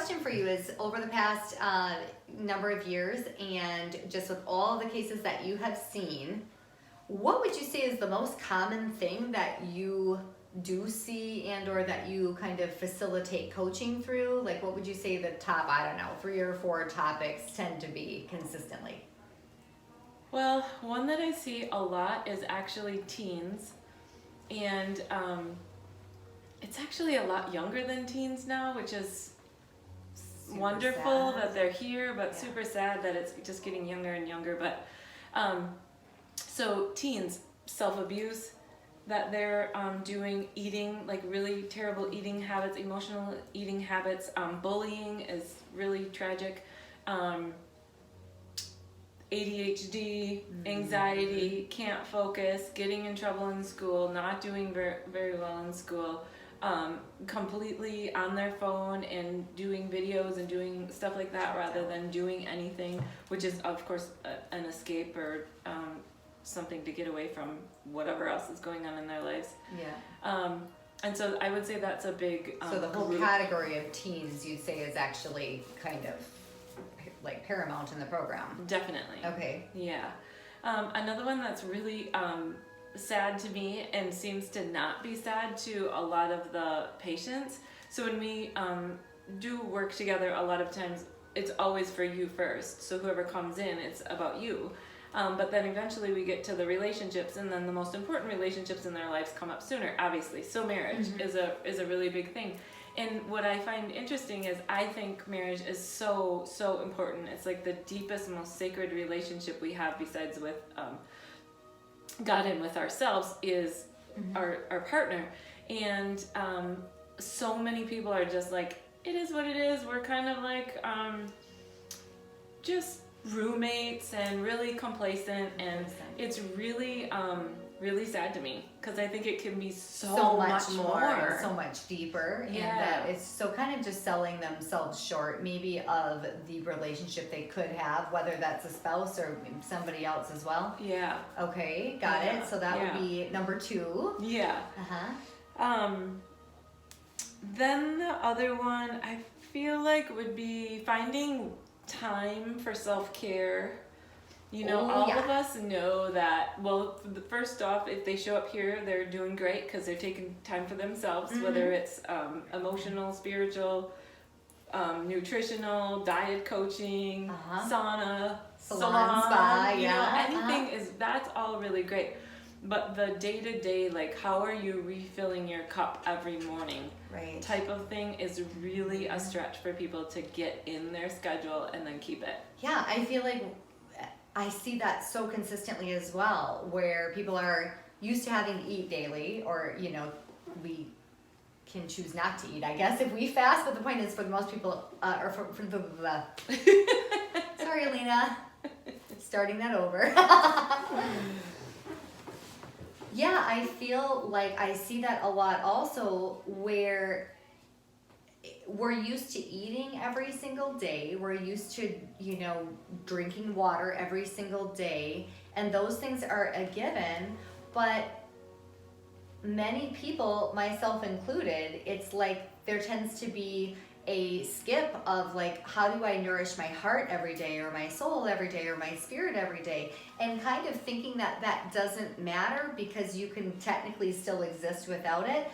question for you is, over the past number of years, and just with all the cases that you have seen, what would you say is the most common thing that you do see and or that you kind of facilitate coaching through? Like, what would you say the top, I don't know, 3 or 4 topics tend to be consistently? Well, one that I see a lot is actually teens, and it's actually a lot younger than teens now, which is super wonderful sad that they're here, but super sad that it's just getting younger and younger. But so teens, self-abuse that they're doing, eating, like really terrible eating habits, emotional eating habits, bullying is really tragic, ADHD, anxiety, can't focus, getting in trouble in school, not doing very well in school, completely on their phone and doing videos and doing stuff like that rather than doing anything, which is of course an escape or something to get away from whatever else is going on in their lives. Yeah. And so I would say that's a big so the whole group. Category of teens you'd say is actually kind of like paramount in the program. Definitely. Okay. Yeah. Another one that's really sad to me and seems to not be sad to a lot of the patients. So when we do work together, a lot of times it's always for you first. So whoever comes in, it's about you. But then eventually we get to the relationships, and then the most important relationships in their lives come up sooner, obviously. So marriage is a really big thing. And what I find interesting is I think marriage is so important. It's like the deepest, most sacred relationship we have besides with God and with ourselves is our partner. And so many people are just like, it is what it is. We're kind of like just roommates and really complacent, and it's really really sad to me because I think it can be so much more and so much deeper, and that it's so kind of just selling themselves short maybe of the relationship they could have, whether that's a spouse or somebody else as well. Yeah. Okay, got it. So that would be number 2. Yeah. Then the other one I feel like would be finding time for self-care. You know, all of us know that, well, first off, if they show up here, they're doing great because they're taking time for themselves, whether it's emotional, spiritual, nutritional, diet coaching, sauna, salon, spa, you know, anything that's all really great. But the day-to-day, like, how are you refilling your cup every morning type of thing is really a stretch for people to get in their schedule and then keep it. Yeah, I feel like I see that so consistently as well, where people are used to having to eat daily, or, you know, we can choose not to eat, I guess, if we fast, but the point is for most people, or for the sorry, Alina, starting that over. Yeah, I feel like I see that a lot also, where we're used to eating every single day. We're used to, you know, drinking water every single day. And those things are a given. But many people, myself included, it's like there tends to be a skip of like, how do I nourish my heart every day, or my soul every day, or my spirit every day, and kind of thinking that that doesn't matter because you can technically still exist without it,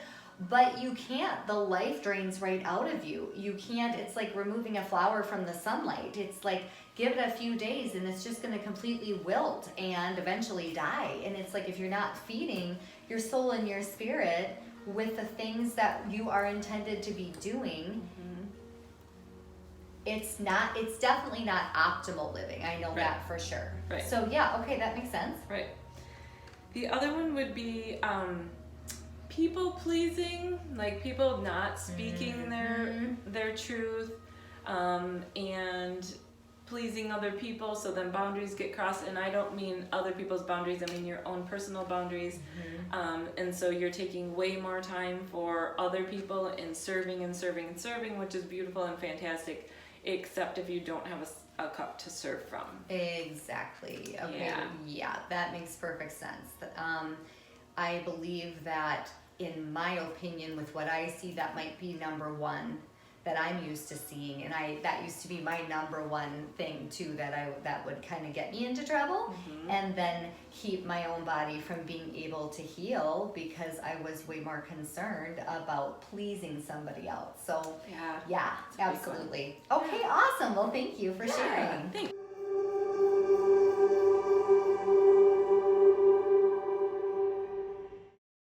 but you can't. The life drains right out of you. You can't. It's like removing a flower from the sunlight. It's like, give it a few days and it's just going to completely wilt and eventually die. And it's like, if you're not feeding your soul and your spirit with the things that you are intended to be doing, it's definitely not optimal living. I know that for sure. Right. So yeah, okay, that makes sense. Right. The other one would be people pleasing, like people not speaking their truth, and pleasing other people, so then boundaries get crossed. And I don't mean other people's boundaries, I mean your own personal boundaries. And so you're taking way more time for other people and serving, which is beautiful and fantastic, except if you don't have a cup to serve from. Exactly. Okay. Yeah, that makes perfect sense. I believe that, in my opinion, with what I see, that might be number 1. that I'm used to seeing, and that used to be my number one thing too, that would kind of get me into trouble, and then keep my own body from being able to heal because I was way more concerned about pleasing somebody else. So Yeah. yeah, It's a big one. absolutely. Okay, awesome. Well, thank you for sharing. Thanks.